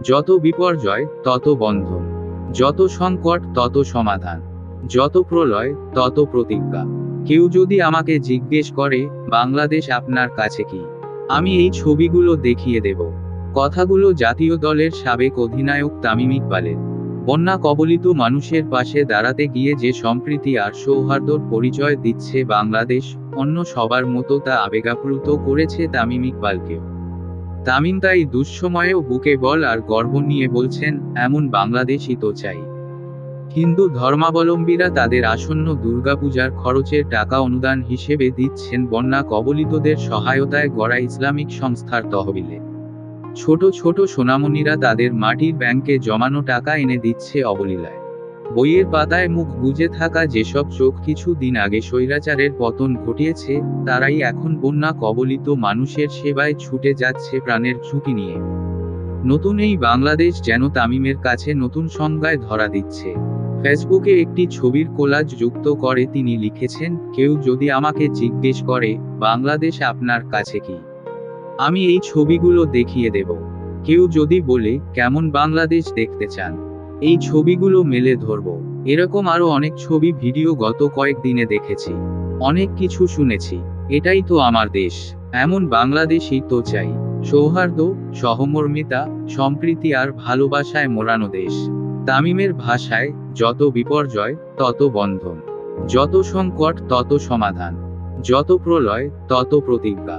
যত বিপর্যয় তত বন্ধন, যত সংকট তত সমাধান, যত প্রলয় তত প্রতিজ্ঞা। কেউ যদি আমাকে জিজ্ঞেস করে বাংলাদেশ আপনার কাছে কি, আমি এই ছবিগুলো দেখিয়ে দেব। কথাগুলো জাতীয় দলের সাবেক অধিনায়ক তামিম ইকবালের। বন্যা কবলিত মানুষের পাশে দাঁড়াতে গিয়ে যে সম্প্রীতি আর সৌহার্দ্যর পরিচয় দিচ্ছে বাংলাদেশ, অন্য সবার মতো তা আবেগাপ্লুত করেছে তামিম ইকবালকেও। তামিম তাই দুঃসময়েও বুকে বল আর গর্ব নিয়ে বলছেন, এমন বাংলাদেশই তো চাই। হিন্দু ধর্মাবলম্বীরা তাদের আসন্ন দুর্গাপূজার খরচের টাকা অনুদান হিসেবে দিচ্ছেন বন্যা কবলিতদের সহায়তায় গড়া ইসলামিক সংস্থার তহবিলে। ছোট ছোট সোনামণিরা তাদের মাটির ব্যাংকে জমানো টাকা এনে দিচ্ছে অবলীলায়। বইয়ের পাতায় মুখ গুজে থাকা যেসব চোখ কিছু দিন আগে স্বৈরাচারের পতন ঘটিয়েছে, তারাই এখন বন্যা কবলিত মানুষের সেবায় ছুটে যাচ্ছে প্রাণের ঝুঁকি নিয়ে। নতুন এই বাংলাদেশ যেন তামিমের কাছে নতুন সংজ্ঞায় ধরা দিচ্ছে। ফেসবুকে একটি ছবির কোলাজ যুক্ত করে তিনি লিখেছেন, কেউ যদি আমাকে জিজ্ঞেস করে বাংলাদেশ আপনার কাছে কি, আমি এই ছবিগুলো দেখিয়ে দেব। কেউ যদি বলে কেমন বাংলাদেশ দেখতে চান, এই ছবিগুলো মেলে ধরব। এরকম আরো অনেক ছবি ভিডিও গত কয়েকদিনে দেখেছি, অনেক কিছু শুনেছি। এটাই তো আমার দেশ, এমন বাংলাদেশই তো চাই। সৌহার্দ্য, সহমর্মিতা, সম্প্রীতি আর ভালোবাসায় মোড়ানো দেশ। তামিমের ভাষায়, যত বিপর্যয় তত বন্ধন, যত সংকট তত সমাধান, যত প্রলয় তত প্রতিজ্ঞা।